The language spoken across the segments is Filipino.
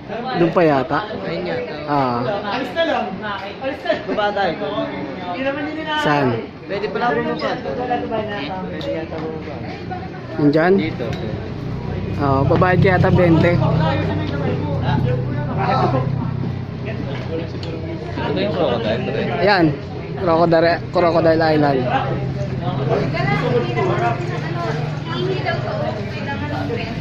Doon pa yata. Ayun yata. Ah, Alis na lang. Alis na. Baba tayo. Hindi naman nila na. saan? Pwede pala bumaba. Pwede yata bumaba. Nandyan? Dito. Oo, babayad ka yata 20. Ito ba yung crocodile? Ayan, Crocodile Island. Hindi daw to. Kailangan ng friend.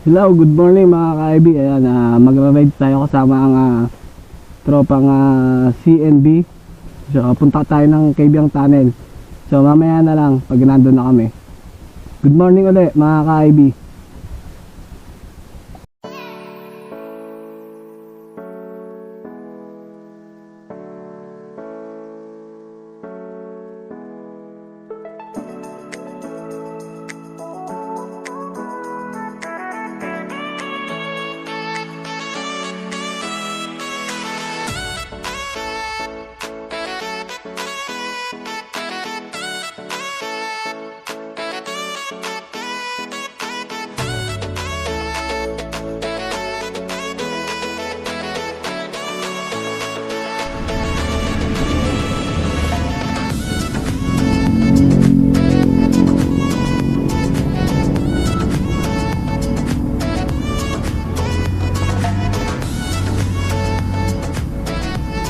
Hello, good morning mga ka-IB. Ayan, magra-ride tayo kasama ang tropang CNB. So, punta tayo ng Cabiang Tunnel. So, mamaya na lang pag nandun na kami. Good morning ulit mga ka-IB.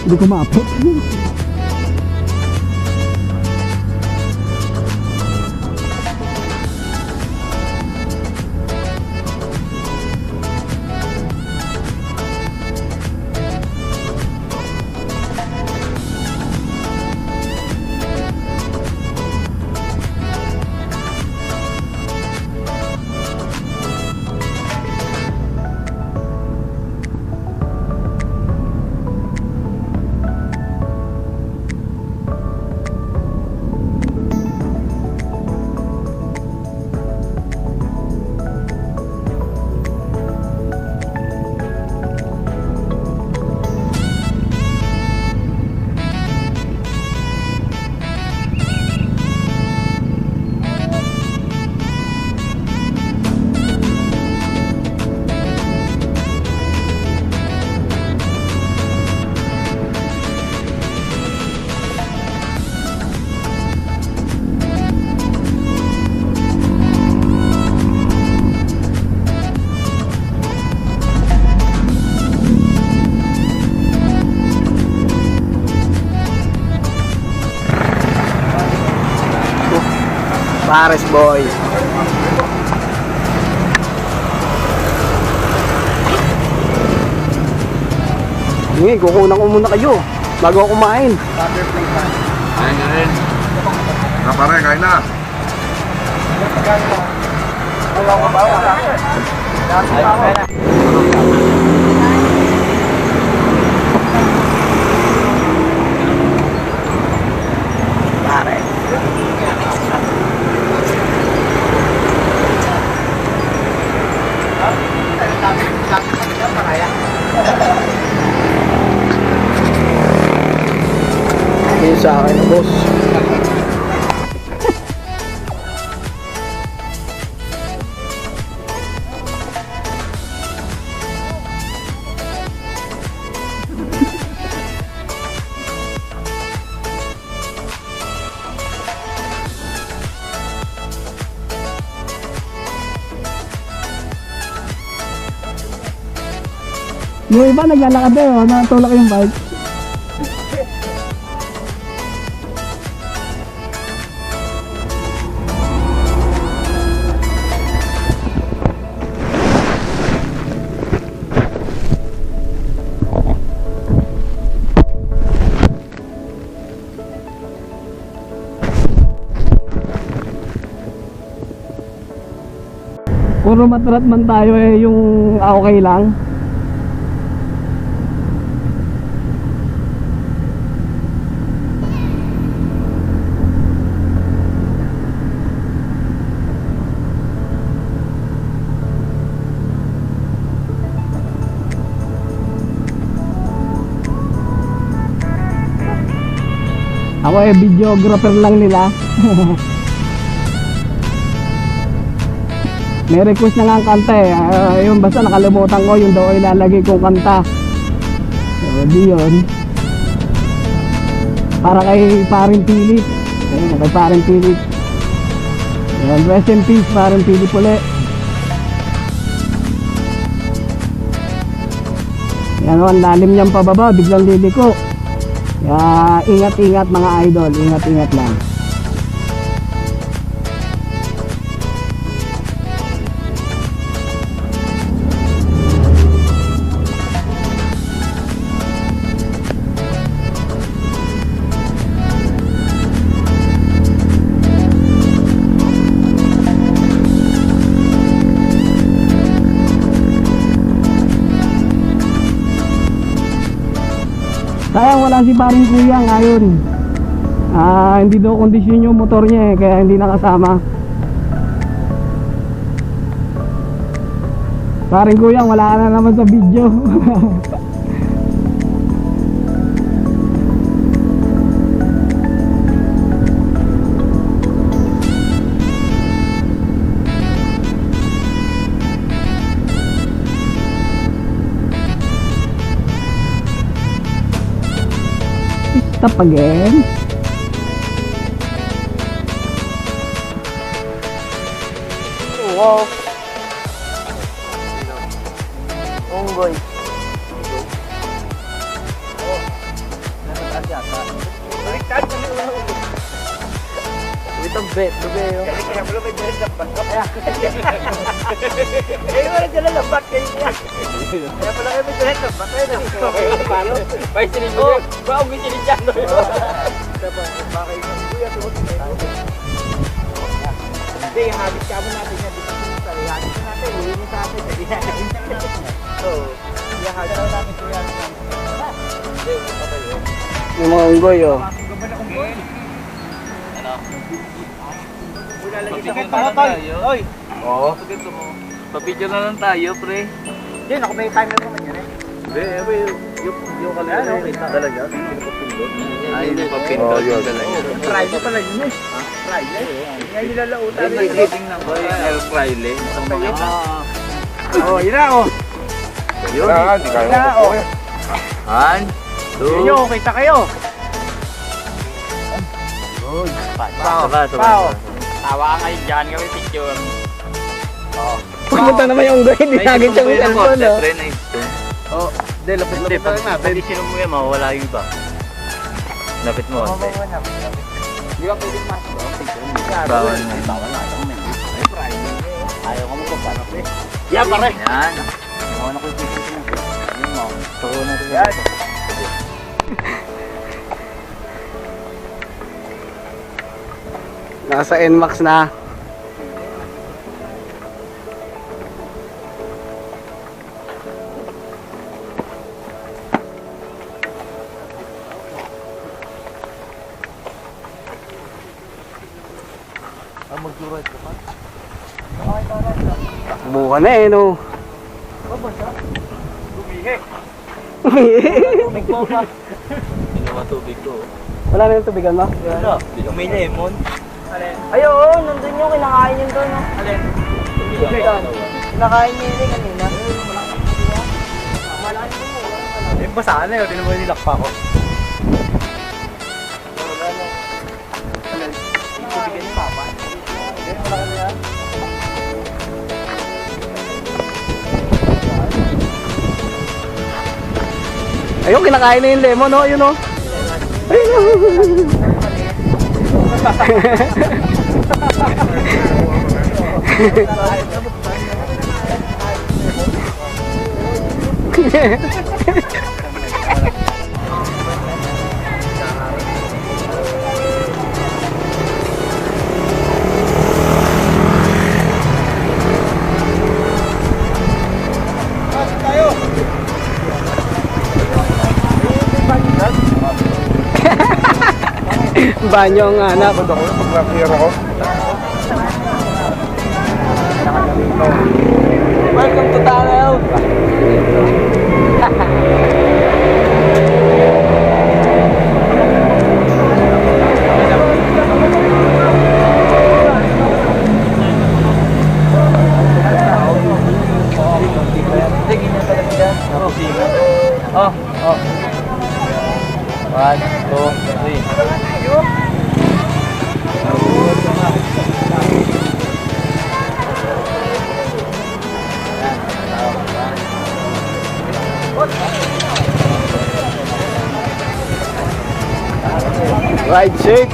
Hindi ko maapot. Pares boy. Hindi, kukunan ko muna kayo bago ako kumain. Kain ka rin. Pare, kain na. Pare. Hindi sa akin, boss. Yung iba naglalakad eh, natulak yung bike. Puro matrat man tayo eh, yung okay lang. Ako eh, videographer lang nila. May request na nga ang kanta eh. Yun, basta nakalimutan ko yung daw ilalagay kong kanta. So, di yun. Para kay Paring Philip. Ayun, kay Paring Philip. Ayun, rest in peace, Paring Philip ulit. Yan o, ang lalim niyang pababa, biglang liliko. Kaya ingat-ingat mga idol, ingat-ingat lang. Sayang wala si Paring Kuya ngayon. Hindi daw kondisyon yung motor niya eh, kaya hindi nakasama. Paring Kuya, wala ka na naman sa video. Stop again. Wow. Unggoy. Baliktad kami ulo. Itong bet, lubi yun. Kaya mo lumay dyan lambat. Eh, wala dyan lambat kayo niya. Kaya pala kayo may dyan lambat. Paano? May sinigyan mo. Baong may sinigyan mo yun. Baka isang kuya, tuwag tayo. Hindi, yung habit ka mo natin yan. Habit ka natin, uwi mo sa atin. Oo. Yung habit ka natin kuya. Yung mga unggoy oh. Papigil na lang tayo. Oo. Papigil na lang tayo, pre. Yun, ako may timer naman yan eh. Hindi, yung kalala kita talaga. Ay, yung papindot yung talaga. Friday pala yun eh. Friday? Ngayon nilalautan. Tingnan ko yung El Fraile. Oo, yun na oh. Yun. Yun na oh. Han, Yun yung kita kayo. Pao. Tawa ka ngayon dyan, kami picture. Pumunta naman yung unggoy, hindi nagit yung cellphone oh. Oh, hindi, lapit-lapit na lang natin. Pag-isinom mo yan, mawawala yung iba. Lapit mo, ante. Hindi ka pwede masok. Bawal mo. Bawal na ito may ayaw ka mo pa paano eh. Yan pare. Yan. Mga na ko yung picture mo. Yan mo. Turo na ito yan. Nasa NMAX na. Buka na eh no. Gumihi. Ginawa tubig ko. Wala na yung tubigan mo? Wala. Yung may lemon. Alin? Ay oo, nandun yung kinakain yun doon. Alin? Kinakain niya yun kanina. Eh, basa na yun. Tinan mo nilak pa ako. Tubigan ni Papa. Wala ka na yan? Ayun, kinakain na yung lemon oh, yun oh. Ayun banyo ang hanap. Ako na pag-clear ako. Welcome to Tunnel. Oh, oh. 1, 2, 3. Ride safe.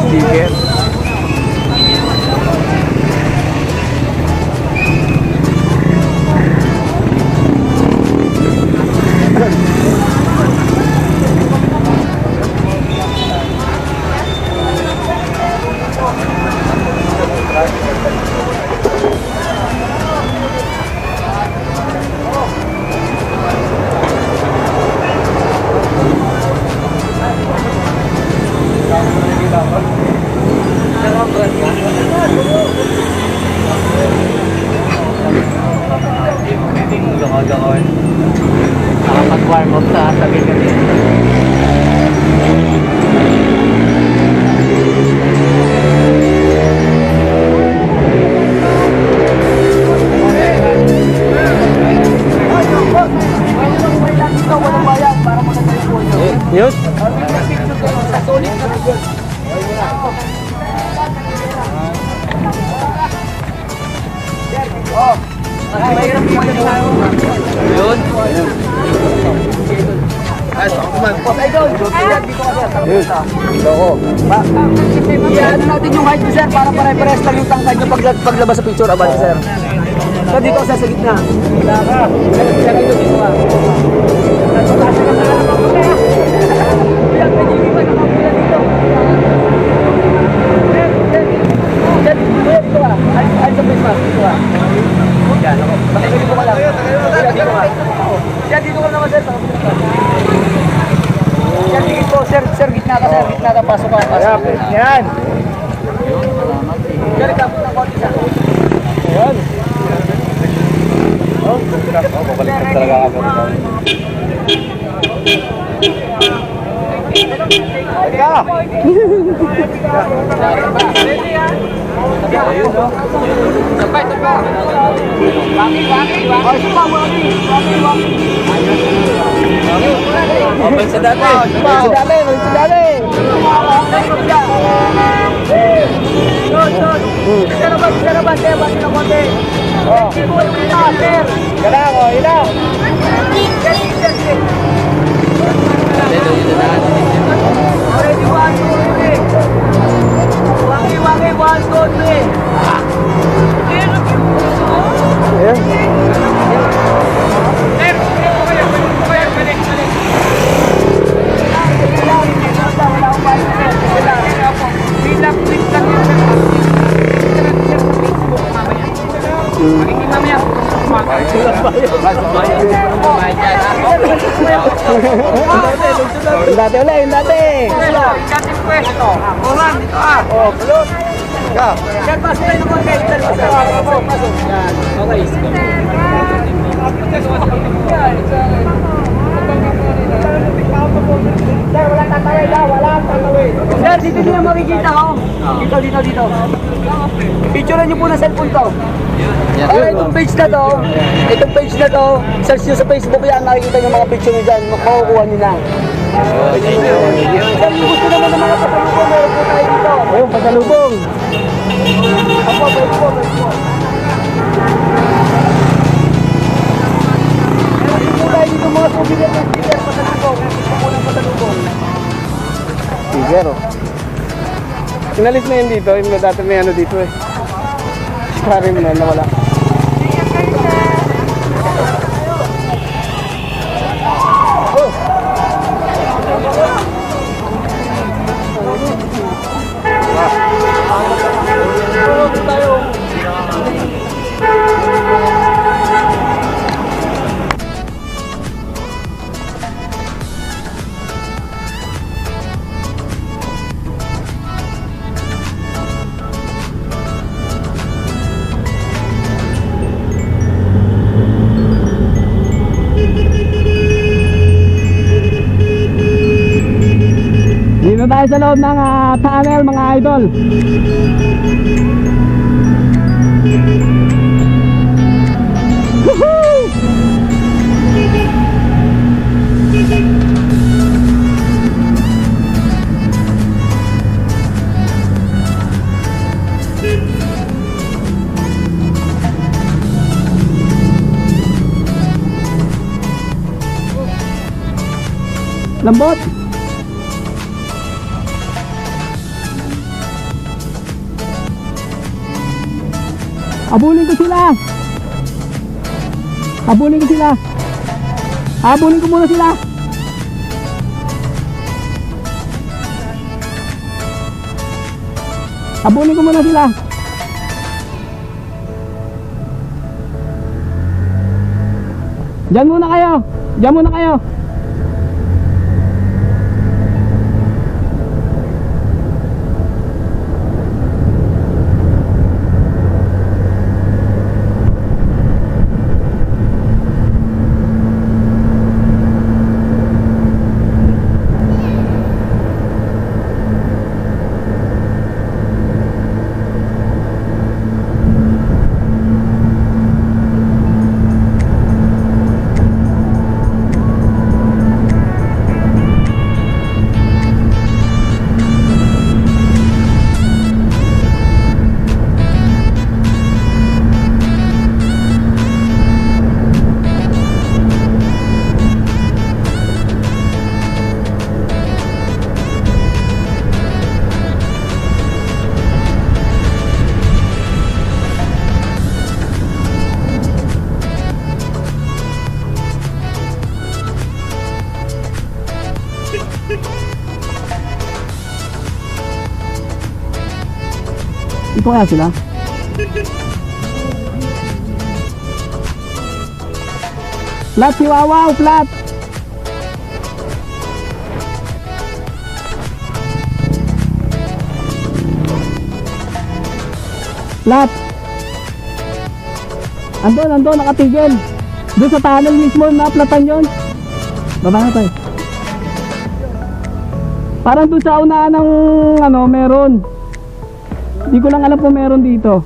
Sticker. Nakapag-warm up sa tabi kasi. Yun. Yun. Iyan natin yung height sir para pare-pares lang yung tangkad nyo paglabas sa picture abad sir. So dito sa gitna. Sir dito dito ka. Yan pwede yung iba nakapulan dito. Sir dito ka. Ay sa face mask dito ka. Yan ako. Bakit dito ka lang. Yan dito ka naman sir. Sir, tigit po, sir, gitna ka, sir, gitna ka, pasok ka, pasok. Yan. Sir, kapot ng konti, sir. Ayan. Oh, babalik na talaga ako. Halika! Sabay. Waki. Ay, supa, waki. Open sa dati. Sa dali. Sir, bati ng konti. Oh, Sir. kailangan ko, ilang. Sir. Ready, 1, 2, 3. Waki, 1, 2, 3. Ayan. Yung dati ulit, yung dati. Oh, kulot. Ka. Sir, pasok tayo ng konti. Pasok. Yan. Okay. Sir, walang tatawid ha. Walang tatawid. Sir, dito niyo makikita ko. Dito. Picturean niyo po ng cellphone to. Para itong page na to, search nyo sa Facebook yan, makikita yung mga picture nyo dyan, makukuha nyo na. Sir, yung gusto naman ng mga pasalubong, meron po tayo dito. Ayun, pasalubong. Ako, wait po. Meron po tayo dito mga souvenir ng sticker, pasalubong. Pasalubong. Tiger, oh. Inalis na yun dito, yung dati may ano dito eh. Karim na nawala. tayo sa loob ng tunnel mga idol. Woohoo! Lambot. Habulin ko sila. Habulin ko sila. Habulin ko muna sila. Habulin ko muna sila. Diyan muna kayo. Diyan muna kayo. Ito kaya sila? Flat si Wawaw, flat! Flat! Andun, nakatigil. Doon sa tunnel mismo, na-platan yun. Baba na tayo. Parang doon sa unahan ng meron. Hindi ko lang alam kung meron dito.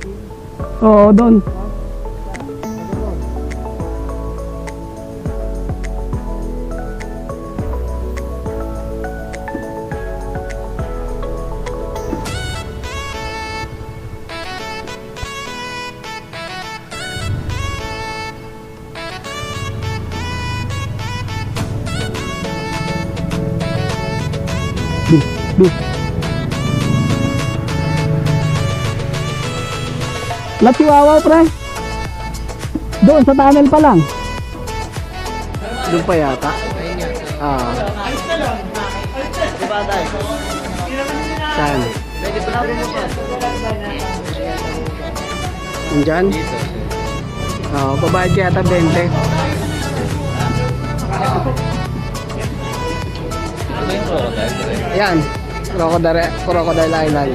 Oo, doon. Duh. Lahat si Wawaw, pre. Doon sa tunnel pa lang. Doon pa yata. Saan? Nandyan? Babayad ka yata 20. Yan. Crocodile Island.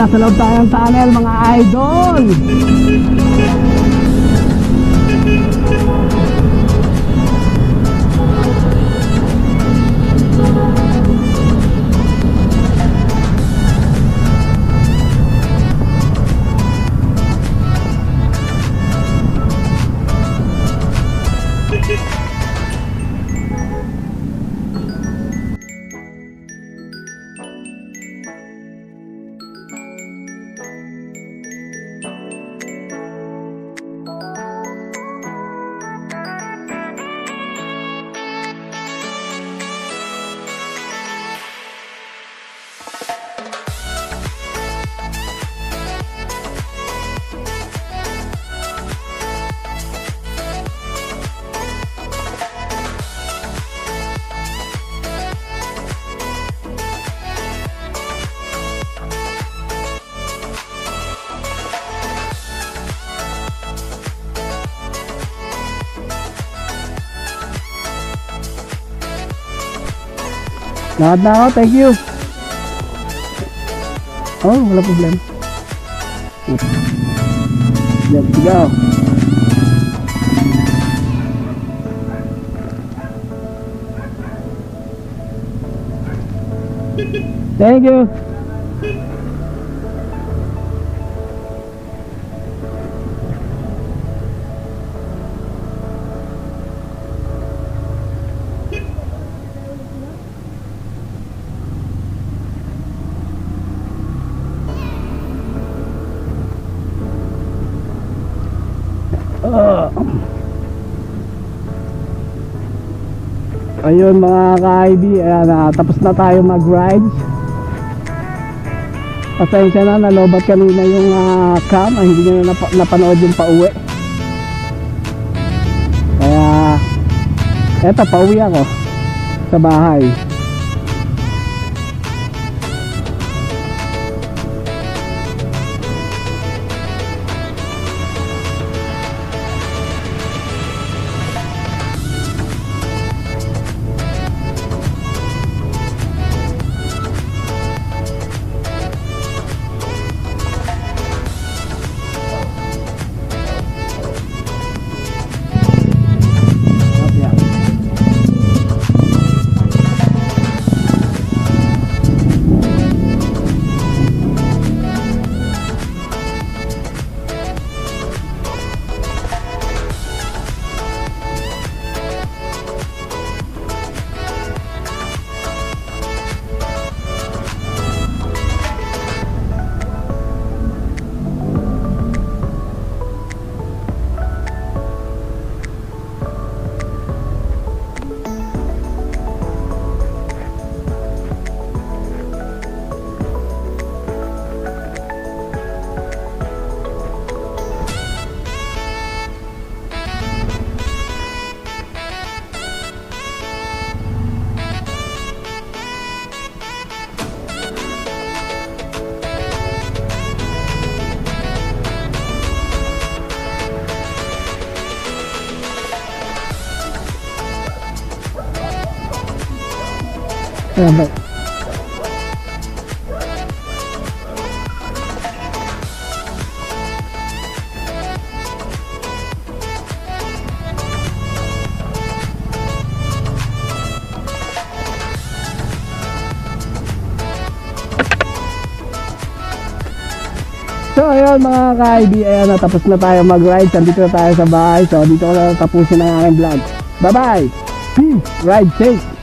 nasa loob tayo ng tunnel mga idol. Lakad na ako, thank you. Oh, wala problema. Let's go. Thank you. Ayun mga ka-IB, ayan, tapos na tayo mag-ride. Pasensya na, nalobat kanina yung cam, hindi nyo napanood yung pauwi. Kaya eto, pauwi ako sa bahay. Ayan ba? So ayun mga ka-IB, ayan, natapos na tayo mag-ride. Dito na tayo sa bahay. So dito ko na tapusin ang aking vlog. Bye bye! Peace! Ride safe!